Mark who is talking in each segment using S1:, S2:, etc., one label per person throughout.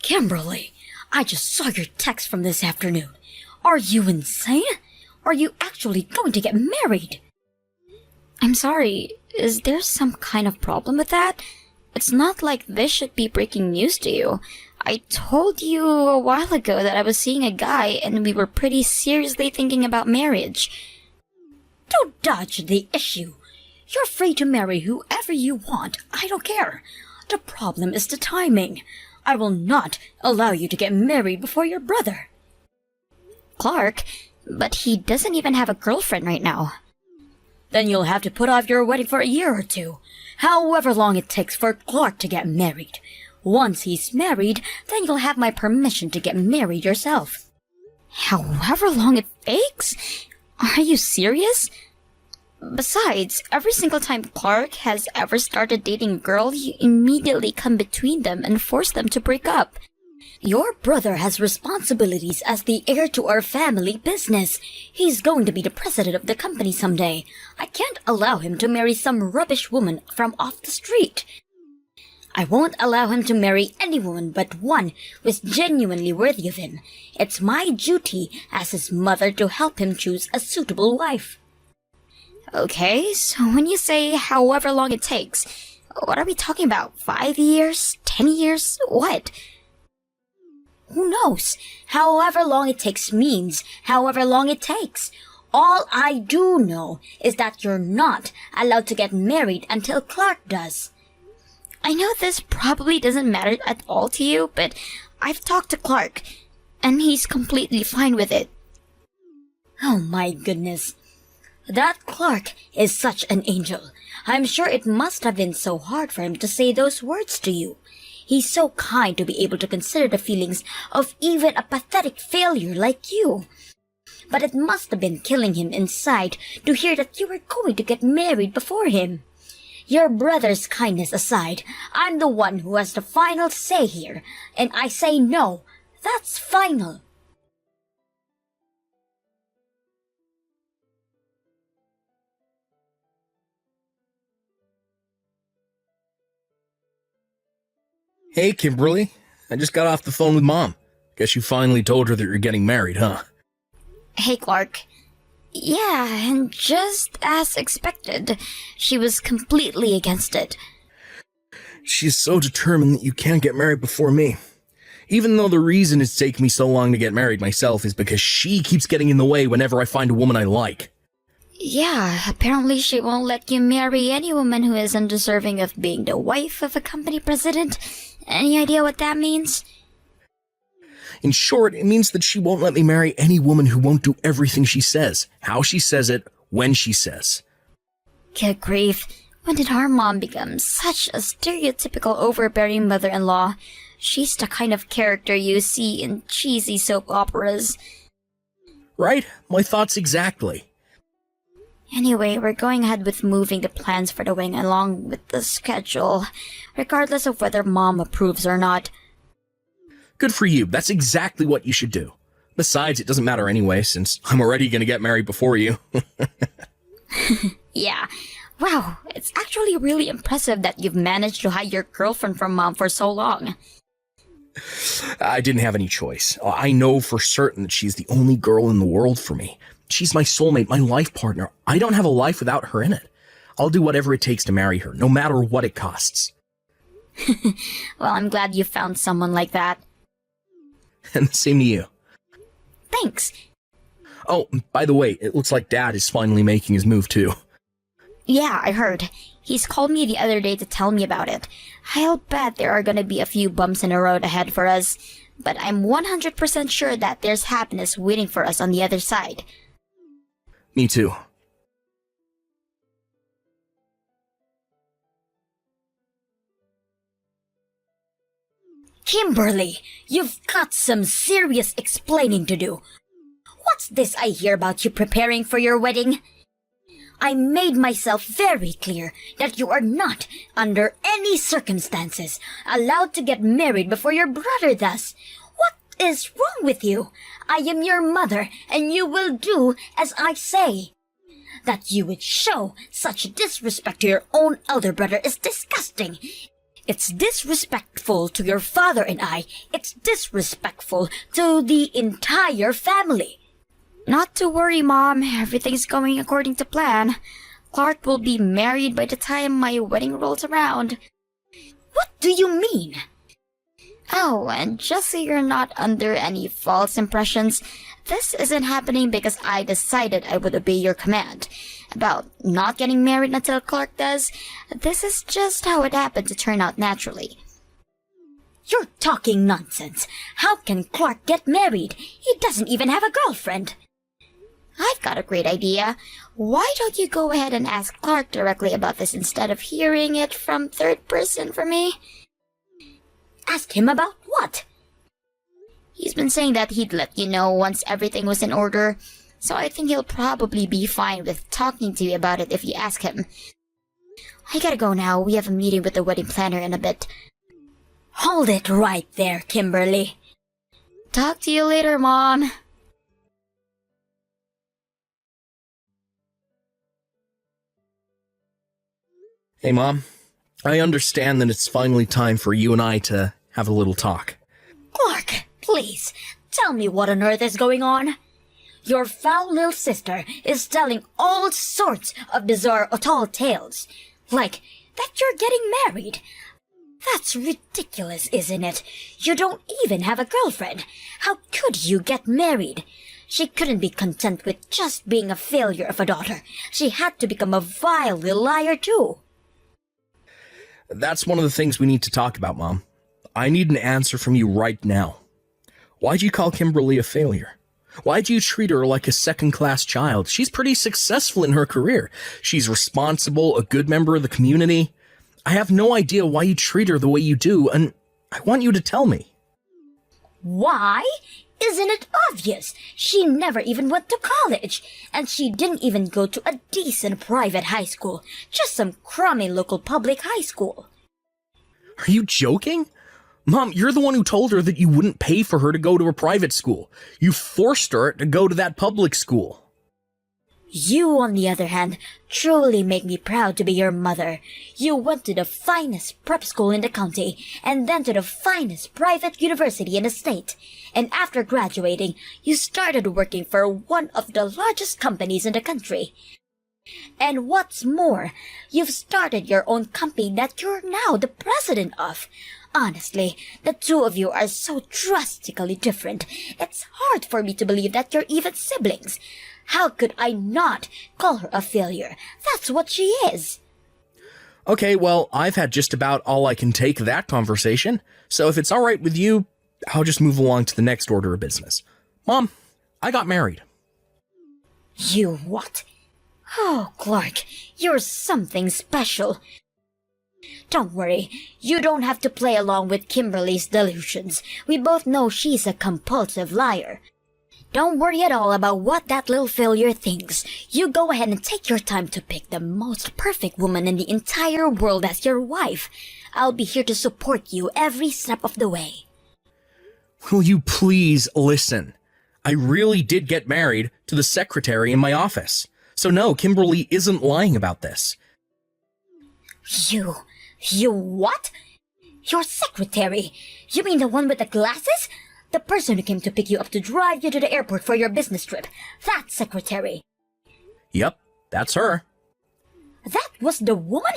S1: Kimberly, I just saw your text from this afternoon. Are you insane? Are you actually going to get married? I'm sorry, is there some kind of problem with that? It's not like this should be breaking news to you. I told you a while ago that I was seeing a guy and we were pretty seriously thinking about marriage. Don't dodge the issue. You're free to marry whoever you want. I don't care. The problem is the timing. I will not allow you to get married before your brother. Clark, but he doesn't even have a girlfriend right now. Then you'll have to put off your wedding for a year or two, however long it takes for Clark to get married. Once he's married, then you'll have my permission to get married yourself. However long it takes? Are you serious? Besides, every single time Clark has ever started dating a girl, you immediately come between them and force them to break up. Your brother has responsibilities as the heir to our family business. He's going to be the president of the company someday. I can't allow him to marry some rubbish woman from off the street. I won't allow him to marry any woman but one who is genuinely worthy of him. It's my duty as his mother to help him choose a suitable wife. Okay, so when you say however long it takes, what are we talking about? 5 years? 10 years? What? Who knows? However long it takes means however long it takes. All I do know is that you're not allowed to get married until Clark does. I know this probably doesn't matter at all to you, but I've talked to Clark, and he's completely fine with it. Oh my goodness. That Clark is such an angel. I'm sure it must have been so hard for him to say those words to you. He's so kind to be able to consider the feelings of even a pathetic failure like you. But it must have been killing him inside to hear that you were going to get married before him. Your brother's kindness aside, I'm the one who has the final say here, and I say no. That's final.
S2: Hey, Kimberly. I just got off the phone with Mom. Guess you finally told her that you're getting married, huh?
S1: Hey, Clark. Yeah, and just as expected, she was completely against it.
S2: She's so determined that you can't get married before me. Even though the reason it's taken me so long to get married myself is because she keeps getting in the way whenever I find a woman I like.
S1: Yeah, apparently she won't let you marry any woman who is undeserving of being the wife of a company president. Any idea what that means?
S2: In short, it means that she won't let me marry any woman who won't do everything she says, how she says it, when she says.
S1: Good grief. When did our mom become such a stereotypical overbearing mother-in-law? She's the kind of character you see in cheesy soap operas.
S2: Right? My thoughts exactly.
S1: Anyway, we're going ahead with moving the plans for the wedding along with the schedule, regardless of whether Mom approves or not.
S2: Good for you. That's exactly what you should do. Besides, it doesn't matter anyway, since I'm already going to get married before you.
S1: Yeah. Wow, it's actually really impressive that you've managed to hide your girlfriend from Mom for so long.
S2: I didn't have any choice. I know for certain that she's the only girl in the world for me. She's my soulmate, my life partner. I don't have a life without her in it. I'll do whatever it takes to marry her, no matter what it costs.
S1: Well, I'm glad you found someone like that.
S2: And the same to you.
S1: Thanks.
S2: Oh, by the way, it looks like Dad is finally making his move too.
S1: Yeah, I heard. He's called me the other day to tell me about it. I'll bet there are gonna be a few bumps in the road ahead for us, but I'm 100% sure that there's happiness waiting for us on the other side.
S2: Me too.
S1: Kimberly, you've got some serious explaining to do. What's this I hear about you preparing for your wedding? I made myself very clear that you are not, under any circumstances, allowed to get married before your brother does. What is wrong with you? I am your mother, and you will do as I say. That you would show such disrespect to your own elder brother is disgusting. It's disrespectful to your father and I. It's disrespectful to the entire family. Not to worry, Mom. Everything's going according to plan. Clark will be married by the time my wedding rolls around. What do you mean? Oh, and just so you're not under any false impressions, this isn't happening because I decided I would obey your command about not getting married until Clark does. This is just how it happened to turn out naturally. You're talking nonsense. How can Clark get married? He doesn't even have a girlfriend. I've got a great idea. Why don't you go ahead and ask Clark directly about this instead of hearing it from third person from me? Ask him about what? He's been saying that he'd let you know once everything was in order, so I think he'll probably be fine with talking to you about it if you ask him. I gotta go now. We have a meeting with the wedding planner in a bit. Hold it right there, Kimberly. Talk to you later, Mom.
S2: Hey, Mom. I understand that it's finally time for you and I to have a little talk.
S1: Clark, please, tell me what on earth is going on. Your foul little sister is telling all sorts of bizarre tall tales. Like that you're getting married. That's ridiculous, isn't it? You don't even have a girlfriend. How could you get married? She couldn't be content with just being a failure of a daughter. She had to become a vile little liar too.
S2: That's one of the things we need to talk about, Mom. I need an answer from you right now. Why'd you call Kimberly a failure? Why'd you treat her like a second-class child? She's pretty successful in her career. She's responsible, a good member of the community. I have no idea why you treat her the way you do, and I want you to tell me.
S1: Why? Isn't it obvious? She never even went to college, and she didn't even go to a decent private high school, just some crummy local public high school.
S2: Are you joking? Mom, you're the one who told her that you wouldn't pay for her to go to a private school. You forced her to go to that public school.
S1: You, on the other hand, truly make me proud to be your mother. You went to the finest prep school in the county, and then to the finest private university in the state. And after graduating, you started working for one of the largest companies in the country. And what's more, you've started your own company that you're now the president of. Honestly, the two of you are so drastically different. It's hard for me to believe that you're even siblings. How could I not call her a failure? That's what she is.
S2: Okay, well, I've had just about all I can take of that conversation, so if it's all right with you, I'll just move along to the next order of business. Mom, I got married.
S1: You what? Oh, Clark, you're something special. Don't worry, you don't have to play along with Kimberly's delusions. We both know she's a compulsive liar. Don't worry at all about what that little failure thinks. You go ahead and take your time to pick the most perfect woman in the entire world as your wife. I'll be here to support you every step of the way.
S2: Will you please listen? I really did get married to the secretary in my office. So no, Kimberly isn't lying about this.
S1: You what? Your secretary? You mean the one with the glasses? The person who came to pick you up to drive you to the airport for your business trip. That secretary.
S2: Yep, that's her.
S1: That was the woman?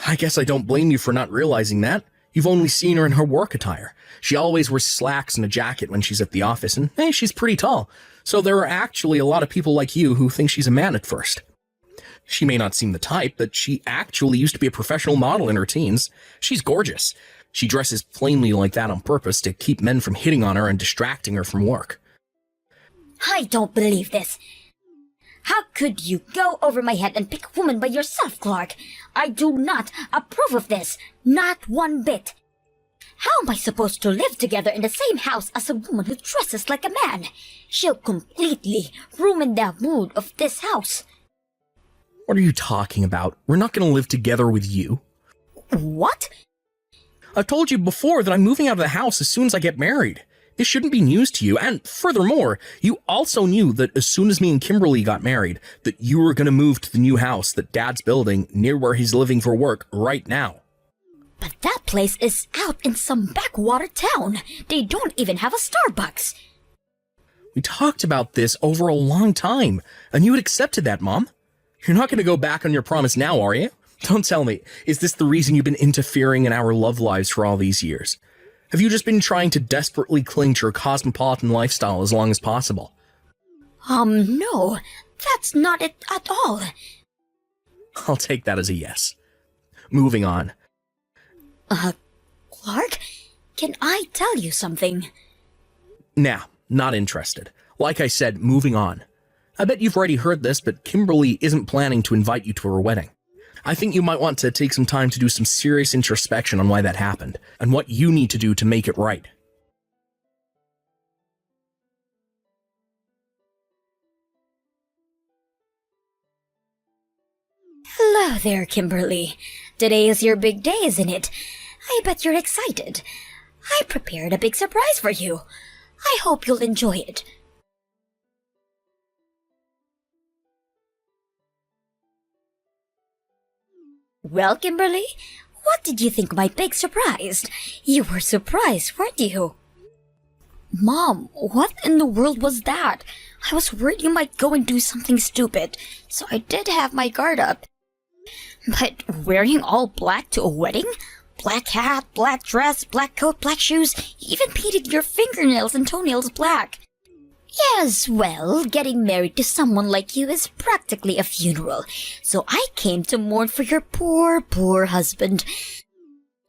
S2: I guess I don't blame you for not realizing that. You've only seen her in her work attire. She always wears slacks and a jacket when she's at the office, and hey, she's pretty tall. So there are actually a lot of people like you who think she's a man at first. She may not seem the type, but she actually used to be a professional model in her teens. She's gorgeous. She dresses plainly like that on purpose to keep men from hitting on her and distracting her from work.
S1: I don't believe this. How could you go over my head and pick a woman by yourself, Clark? I do not approve of this. Not one bit. How am I supposed to live together in the same house as a woman who dresses like a man? She'll completely ruin the mood of this house.
S2: What are you talking about? We're not going to live together with you.
S1: What?
S2: I've told you before that I'm moving out of the house as soon as I get married. This shouldn't be news to you, and furthermore, you also knew that as soon as me and Kimberly got married, that you were going to move to the new house that Dad's building near where he's living for work right now.
S1: But that place is out in some backwater town. They don't even have a Starbucks.
S2: We talked about this over a long time, and you had accepted that, Mom. You're not going to go back on your promise now, are you? Don't tell me, is this the reason you've been interfering in our love lives for all these years? Have you just been trying to desperately cling to your cosmopolitan lifestyle as long as possible?
S1: No, that's not it at all.
S2: I'll take that as a yes. Moving on.
S1: Clark, can I tell you something?
S2: Nah, not interested. Like I said, moving on. I bet you've already heard this, but Kimberly isn't planning to invite you to her wedding. I think you might want to take some time to do some serious introspection on why that happened, and what you need to do to make it right.
S1: Hello there, Kimberly. Today is your big day, isn't it? I bet you're excited. I prepared a big surprise for you. I hope you'll enjoy it. Well, Kimberly, what did you think of my big surprise? You were surprised, weren't you? Mom, what in the world was that? I was worried you might go and do something stupid, so I did have my guard up. But wearing all black to a wedding? Black hat, black dress, black coat, black shoes, you even painted your fingernails and toenails black. Yes, well, getting married to someone like you is practically a funeral, so I came to mourn for your poor, poor husband.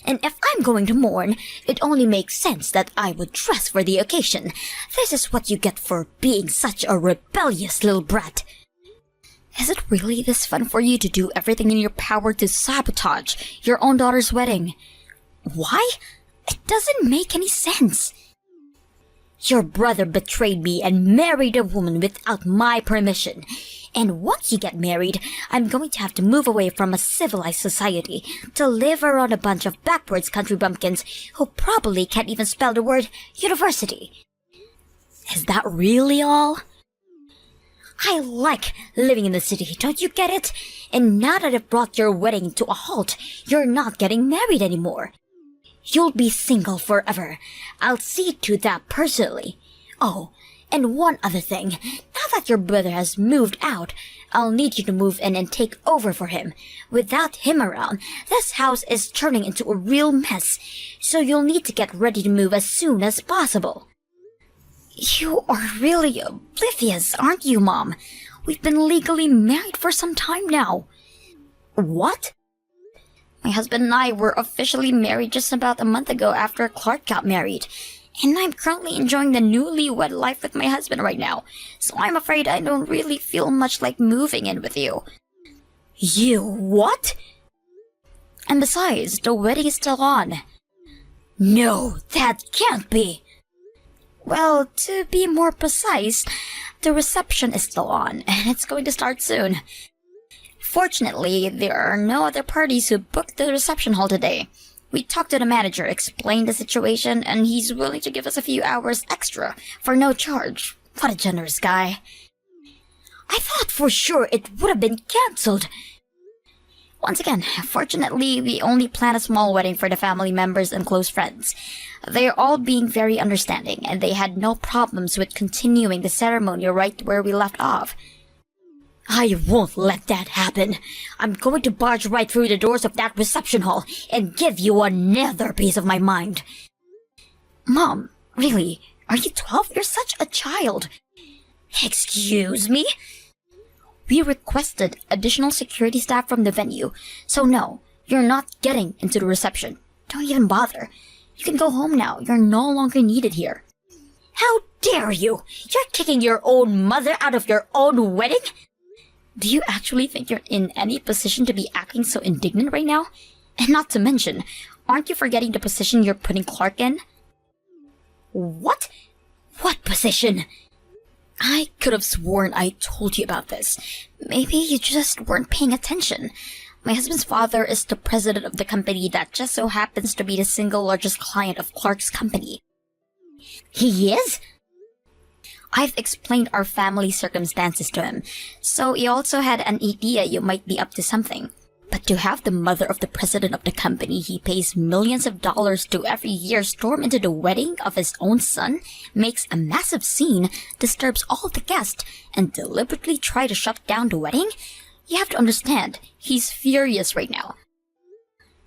S1: And if I'm going to mourn, it only makes sense that I would dress for the occasion. This is what you get for being such a rebellious little brat. Is it really this fun for you to do everything in your power to sabotage your own daughter's wedding? Why? It doesn't make any sense. Your brother betrayed me and married a woman without my permission. And once you get married, I'm going to have to move away from a civilized society to live around a bunch of backwards country bumpkins who probably can't even spell the word university. Is that really all? I like living in the city, don't you get it? And now that I've brought your wedding to a halt, you're not getting married anymore. You'll be single forever. I'll see to that personally. Oh, and one other thing. Now that your brother has moved out, I'll need you to move in and take over for him. Without him around, this house is turning into a real mess, so you'll need to get ready to move as soon as possible. You are really oblivious, aren't you, Mom? We've been legally married for some time now. What? My husband and I were officially married just about a month ago after Clark got married. And I'm currently enjoying the newlywed life with my husband right now, so I'm afraid I don't really feel much like moving in with you. You what? And besides, the wedding is still on. No, that can't be. Well, to be more precise, the reception is still on, and it's going to start soon. Fortunately, there are no other parties who booked the reception hall today. We talked to the manager, explained the situation, and he's willing to give us a few hours extra for no charge. What a generous guy. I thought for sure it would have been cancelled. Once again, fortunately, we only planned a small wedding for the family members and close friends. They're all being very understanding, and they had no problems with continuing the ceremony right where we left off. I won't let that happen. I'm going to barge right through the doors of that reception hall and give you another piece of my mind. Mom, really? Are you 12? You're such a child. Excuse me? We requested additional security staff from the venue, so no, you're not getting into the reception. Don't even bother. You can go home now. You're no longer needed here. How dare you? You're kicking your own mother out of your own wedding? Do you actually think you're in any position to be acting so indignant right now? And not to mention, aren't you forgetting the position you're putting Clark in? What? What position? I could have sworn I told you about this. Maybe you just weren't paying attention. My husband's father is the president of the company that just so happens to be the single largest client of Clark's company. He is? I've explained our family circumstances to him, so he also had an idea you might be up to something. But to have the mother of the president of the company he pays millions of dollars to every year storm into the wedding of his own son, makes a massive scene, disturbs all the guests, and deliberately try to shut down the wedding? You have to understand, he's furious right now.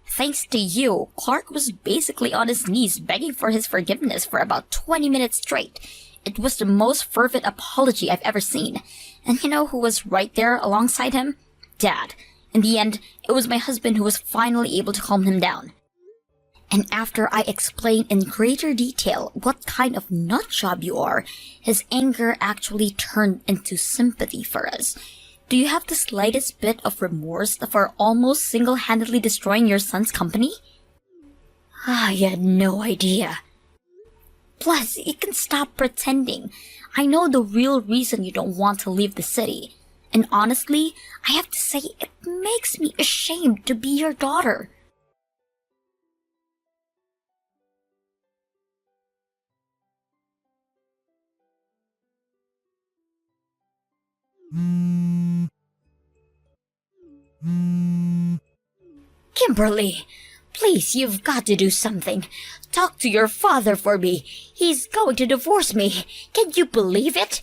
S1: Thanks to you, Clark was basically on his knees begging for his forgiveness for about 20 minutes straight. It was the most fervent apology I've ever seen. And you know who was right there alongside him? Dad. In the end, it was my husband who was finally able to calm him down. And after I explained in greater detail what kind of nutjob you are, his anger actually turned into sympathy for us. Do you have the slightest bit of remorse for almost single-handedly destroying your son's company? You had no idea. Plus, you can stop pretending. I know the real reason you don't want to leave the city. And honestly, I have to say, it makes me ashamed to be your daughter. Kimberly, please, you've got to do something. Talk to your father for me. He's going to divorce me. Can you believe it?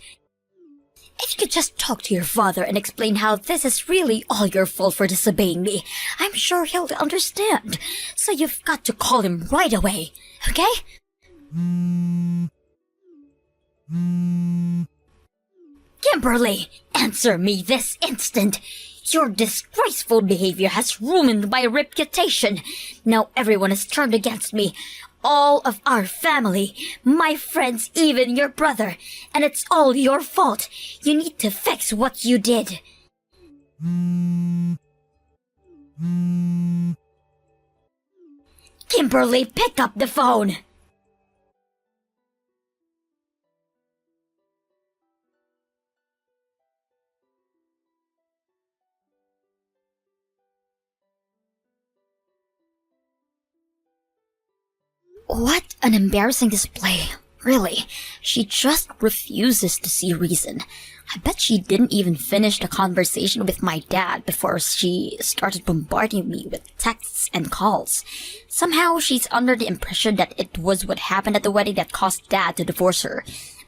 S1: If you could just talk to your father and explain how this is really all your fault for disobeying me, I'm sure he'll understand. So you've got to call him right away, okay? Kimberly, answer me this instant. Your disgraceful behavior has ruined my reputation. Now everyone has turned against me. All of our family, my friends, even your brother. And it's all your fault. You need to fix what you did. Kimberly, pick up the phone. What an embarrassing display. Really, she just refuses to see reason. I bet she didn't even finish the conversation with my dad before she started bombarding me with texts and calls. Somehow she's under the impression that it was what happened at the wedding that caused Dad to divorce her.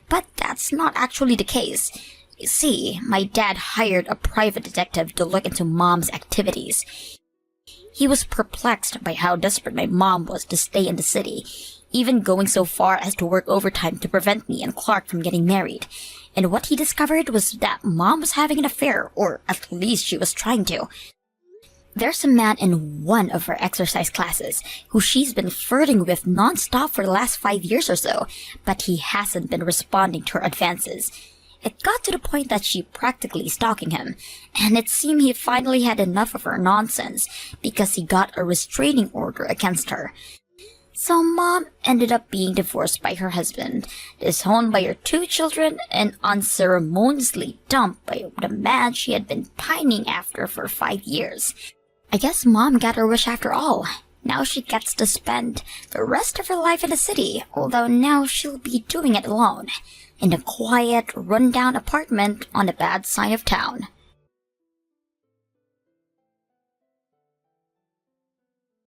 S1: But that's not actually the case. You see, my dad hired a private detective to look into Mom's activities. He was perplexed by how desperate my mom was to stay in the city, even going so far as to work overtime to prevent me and Clark from getting married. And what he discovered was that Mom was having an affair, or at least she was trying to. There's a man in one of her exercise classes who she's been flirting with non-stop for the last 5 years or so, but he hasn't been responding to her advances. It got to the point that she practically stalking him, and it seemed he finally had enough of her nonsense because he got a restraining order against her. So Mom ended up being divorced by her husband, disowned by her 2 children, and unceremoniously dumped by the man she had been pining after for 5 years. I guess Mom got her wish after all. Now she gets to spend the rest of her life in the city, although now she'll be doing it alone, in a quiet, run-down apartment on the bad side of town.